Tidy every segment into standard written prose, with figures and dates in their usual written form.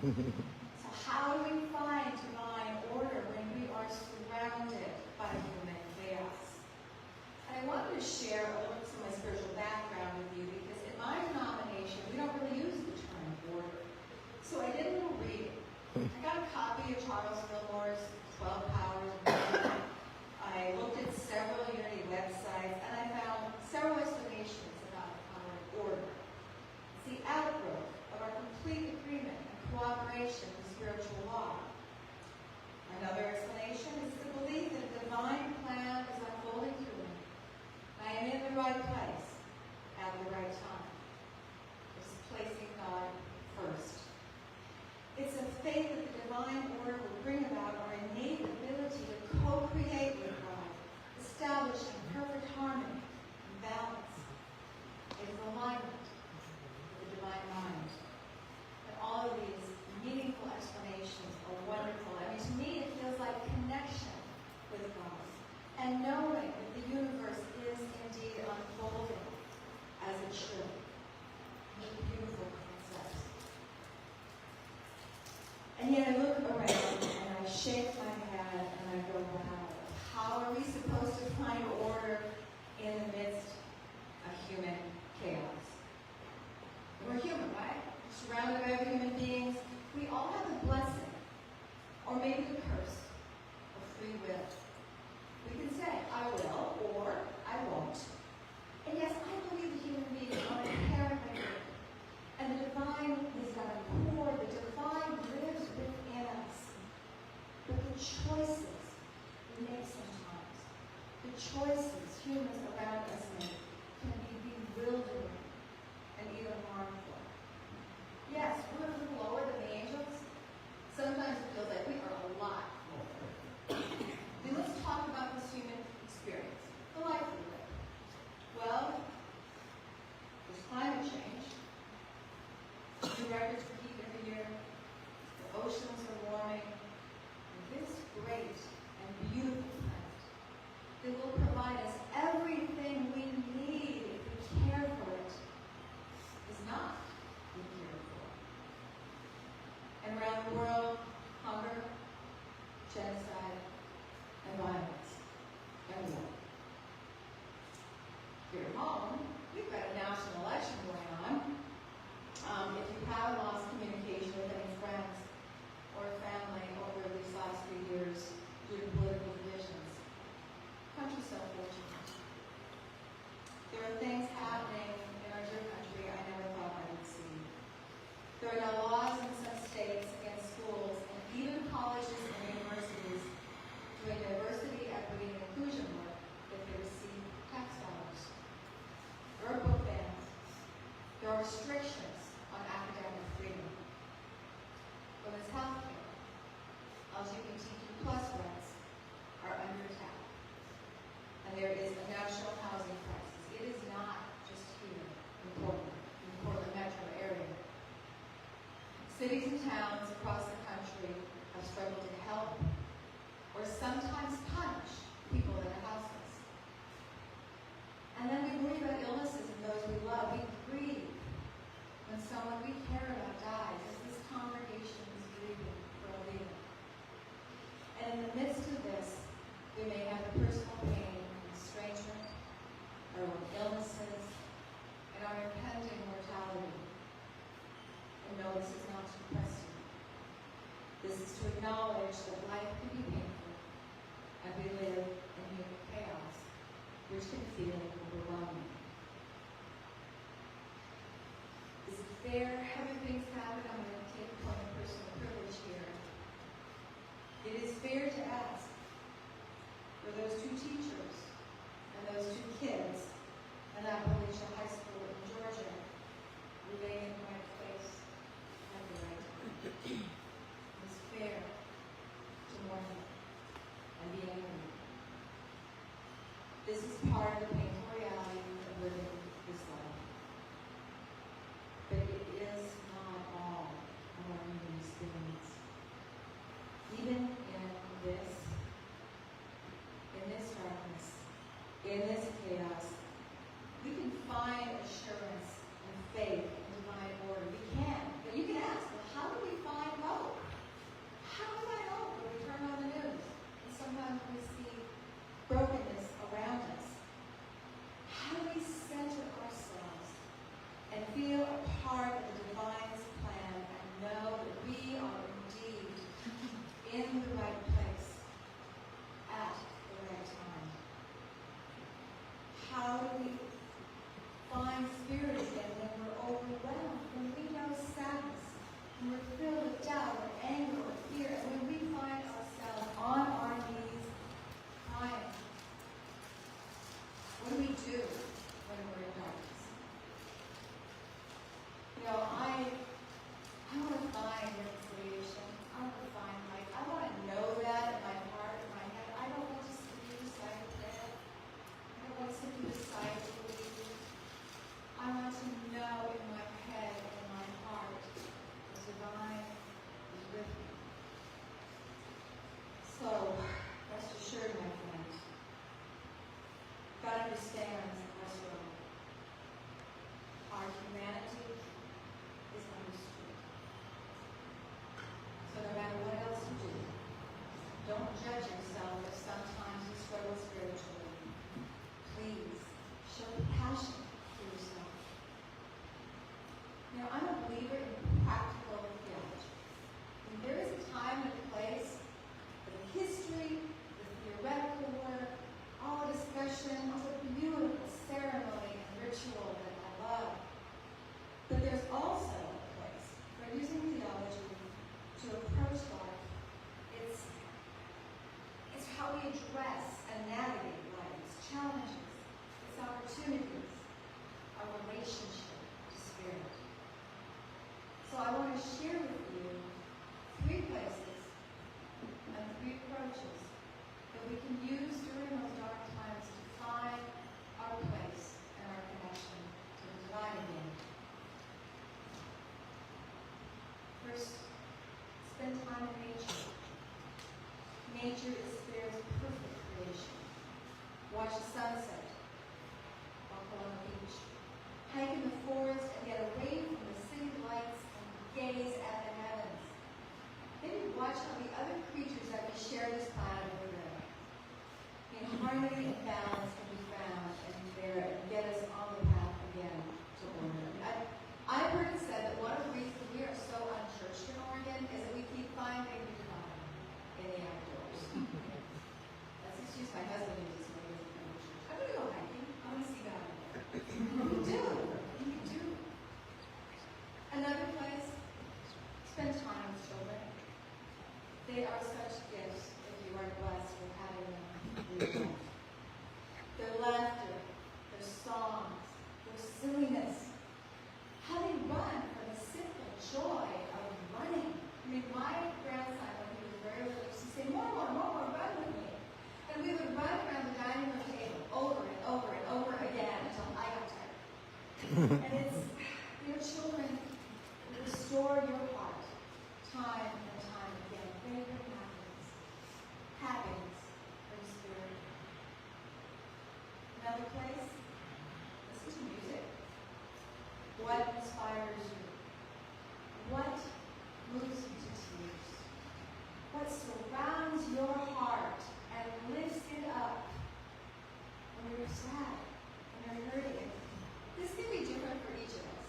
So how do we find divine order when we are surrounded by human chaos? And I wanted to share a little bit of my spiritual background with you because in my denomination, we don't really use the term order. So I did a little reading. I got a copy of Charles Fillmore's 12 Powers of Unity. I looked at several Unity websites, and I found several explanations about the power of order. It's the outgrowth of our complete agreement and cooperation with spiritual law. Another explanation is the belief that a divine plan is unfolding through me. I am in the right place at the right time. It's placing God first. It's a faith that the divine order will bring about our innate ability to co-create with God, establishing perfect harmony and balance. It is alignment with the divine mind. And all of these meaningful explanations are wonderful. I mean, to me, it feels like connection with God and knowing that the universe is indeed unfolding as it should. It's a beautiful concept. And yet I look around and I shake my head and I go, wow, how are we supposed to find order in the midst of human chaos? We're human, right? We're surrounded by other human beings. We all have the blessing, or maybe the curse, of free will. We can say, I will, or I won't. And yes, I believe the human beings are inherently good. And the divine is at our core. The divine lives within us. But the choices we make sometimes, the choices humans around us make, can be bewildering and even harmful. Yes, we're a little lower than the angels. Sometimes it feels like we are a lot lower. Then let's talk about this human experience, the life we live. Well, there's climate change. New records for heat every year. The oceans are warming. And this great and beautiful planet that will provide us everything we need if we care for it is not being cared for. And around the world, hunger, genocide, and violence, and war. Here at home, we've got a national election going on. If you have lost communication with any friends or family over these last few years due to political divisions, country's so fortunate. There are things happening in our dear country I never thought I would see. There are now laws in some states against schools and even colleges and universities doing diversity, equity, and inclusion work if they receive tax dollars. There are book bans. There are restrictions on academic freedom. Women's health care, LGBTQ+ rights are under attack. And there is a national housing crisis. It is not just here in Portland metro area. Cities and towns across the country have struggled to help or sometimes punish people that are houseless. And then we worry about illnesses in those we love. We grieve when someone we care about dies, as this congregation is grieving for a leader. And in the midst of this, we may have the personal pain and estrangement, our own illnesses, and our impending mortality. And no, this is not to depress you. This is to acknowledge that life can be painful, and we live in human chaos, which can feel overwhelming. Is it fair? Having things happen, I'm going to take a point of personal privilege here. It is fair to ask, for those two teachers and those two kids in Appalachian High School in Georgia, remain in the right place at the right time. It's fair to mourn them and be angry. This is part of the painful reality of living this life. But it is not all of our human experience. Even in this darkness, in this chaos, we can find assurance and faith in divine order. We can. But you can ask, well, how do we find times we see brokenness around us, how do we center ourselves and feel a part of the divine's plan and know that we are indeed in the right place at the right time? How do we find spirit again when we're overwhelmed, when we know sadness, when we're filled with doubt or anger or fear, and when we find ourselves on our knees crying? What do we do when we're in darkness? You know, I want to find reconciliation. I want to find light. I want to know that in my heart, in my head. I don't want to simply recite a prayer. I don't want to simply recite a belief. I want to know in my head and in my heart the divine is with me. So, rest assured, my friends, God understands our struggle. Our humanity is understood. So no matter what else you do, don't judge yourself if sometimes you struggle spiritually. Please show passion for yourself. Now, I'm a believer in practical theology. And there is a time and a place for the history, the theoretical work, all the discussion, all the beautiful ceremony and ritual that I love. But there's also a place for using theology to approach life. It's how we address and navigate life, its challenges, its opportunities, our relationship to spirit. So I want to share with you 3 places and 3 approaches that we can use during those dark times to find our place and our connection to the divine again. First, spend time in nature. Nature is Spirit's perfect creation. Watch the sunset. Walk along the beach. Hike in the forest and get away from the city lights and gaze at the heavens. Maybe watch how the other creatures that we share this planet over there. In harmony and balance can be found and there and get us on the path again to order. I've heard it said that one of the reasons we are so unchurched in Oregon is that we keep finding divine in the outdoors. Let's excuse my husband who just made it from church. I'm going to go hiking. I want to see God. You do. You do. Another place, spend time with children. They are such gifts if you are blessed with having them in your life. Their laughter, their songs, their silliness, how they run from the simple joy of running. I mean, my grandson, when he was very little, used to say, more, run with me. And we would run around the dining room table over and over and over again until I got tired. And it's, your children restore your heart time and time again. They bring happiness for the spirit. Another place, listen to music. What inspires you? What moves you to tears? What surrounds your heart and lifts it up when you're sad, when you're hurting? This can be different for each of us.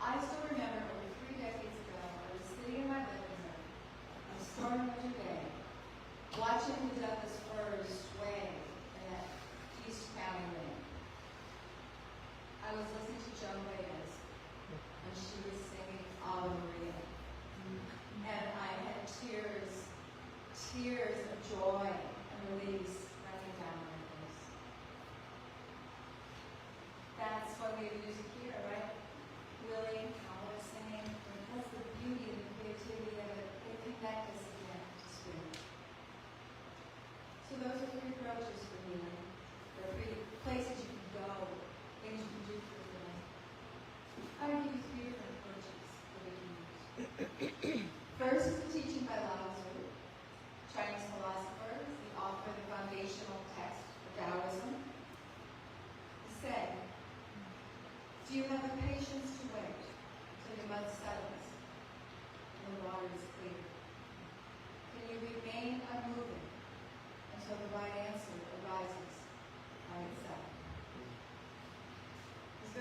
I still remember over 3 decades ago, I was sitting in my living room on a stormy winter day, watching the Douglas firs sway in that East County wind. I was listening to Joan Baez, and she was singing Ave Maria. And I had tears of joy and release running down my face. That's why we have music here, right? Willie, Howard singing, that's the beauty and the creativity of it. They connect us again to spirit.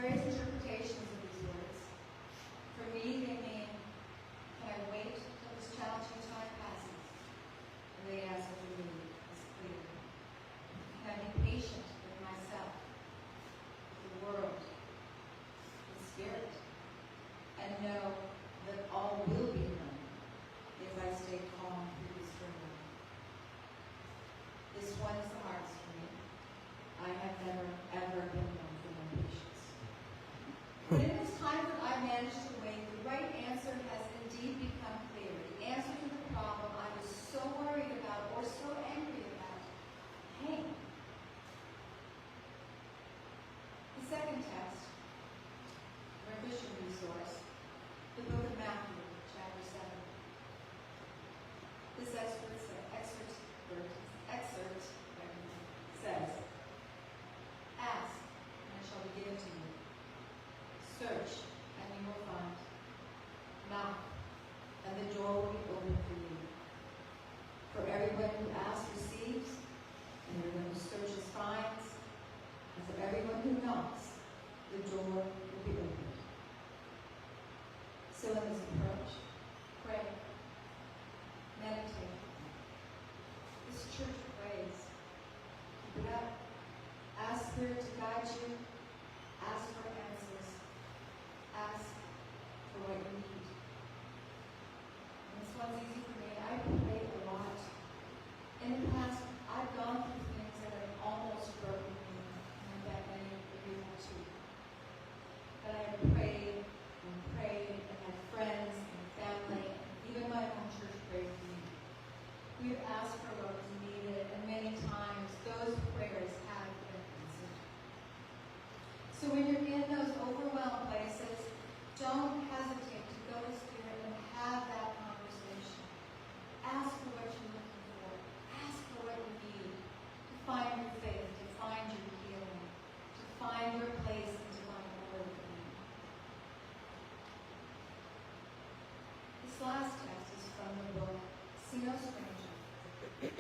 various interpretations of these words. For me, they mean, can I wait till this challenging time passes? And the answer to me is clear. Can I be patient with myself, with the world, with spirit, and know that all will be done if I stay calm through this journey? This one is the hardest for me. I have never, ever been known for my patience. But in this time that I managed to wait, the right answer has indeed become clear. The answer to the problem I was so worried about or so angry about came. The second text, revision resource, the book of Matthew, chapter 7. This excerpt says, ask, and it shall be given to you. Search, and you will find. Knock, and the door will be opened for you. For everyone who asks receives, and everyone who searches finds, and for everyone who knocks, the door will be opened. So in this approach, pray, meditate. This church prays. Keep it up. Ask Spirit to guide you. Ask for answers. Ask for what you need. And this one's easy for me. I pray a lot. In the past, I've gone through things that have almost broken me, and I bet many of you have too. But I have prayed and prayed, and had friends and family, and even my own church prayed for me. We've asked for what was needed, and many times those prayers have been answered. So when you're in those overwhelmed places, don't hesitate to go to Spirit and have that conversation. Ask for what you're looking for. Ask for what you need to find your faith, to find your healing, to find your place in divine order for you. This last text is from the book See No Stranger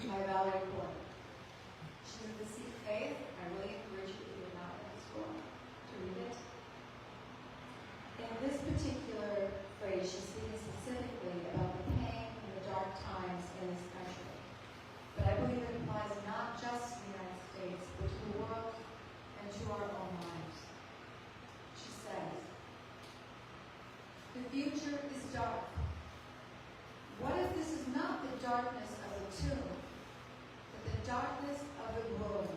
by Valerie Gordon. She says, The Seek Faith. I really encourage you, if you're not in this book, to read it. In this particular phrase, she's speaking specifically about the pain and the dark times in this country. But I believe it applies not just to the United States, but to the world and to our own lives. She says, the future is dark. What if this is not the darkness of the tomb, but the darkness of the world?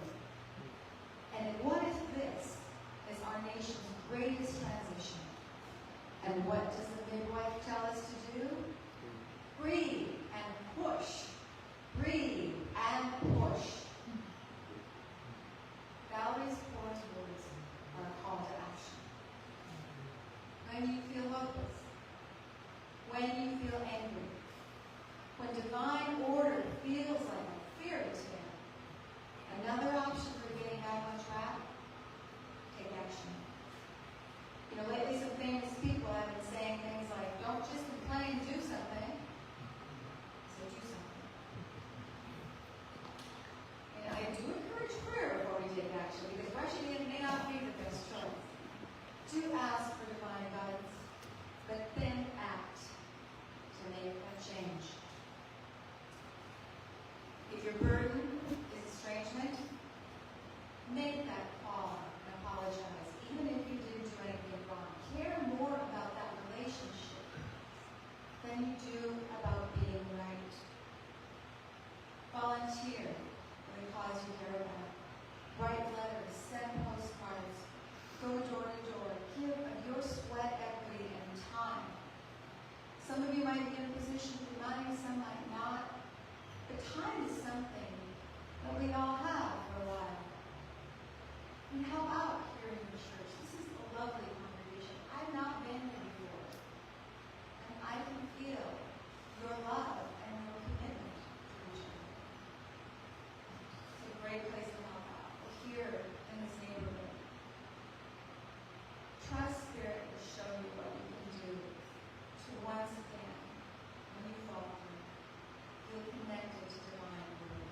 And what if this is our nation's greatest transition? And what does the midwife tell us to do? Breathe and push. Breathe and push. Valerie's fourth words are a call to action. When you feel hopeless, when you feel angry, when divine order feels like a fairy tale, another option for getting back on track, take action. You know, lately some famous people have been saying things like, don't just complain, do something. So do something. And I do encourage prayer before we take action, because rushing in may not be the best choice. Do ask for divine guidance, but then act to make a change. If your burden is estrangement, make that call and apologize, even if you didn't do anything wrong. Care more about that relationship than you do about being right. Volunteer for the cause you care about. Write letters, send postcards, go door to door. Give of your sweat, equity, and time. Some of you might be in a position for money, some might not. But time is something that we all have for a while. And how about here in the church? This is a lovely congregation. I've not been here before. And I can feel your love and your commitment to each other. It's a great place to help out. We're here in this neighborhood. Trust Spirit will show you what you can do to once again, when you fall through, feel connected to divine word.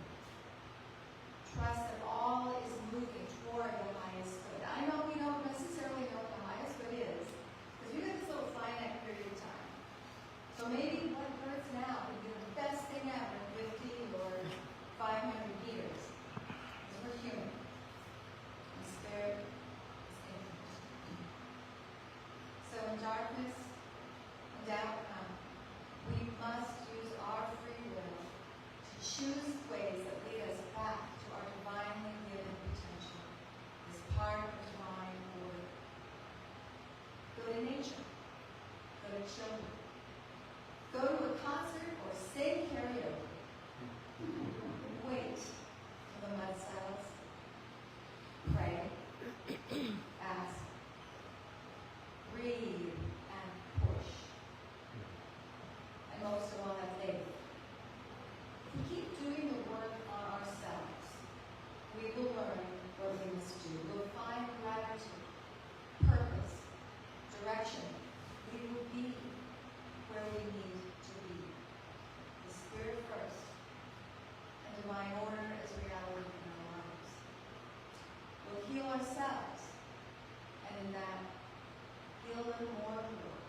Trust that all is moving toward the highest good. I know we don't necessarily know ourselves, and in that, feel a little more of the world.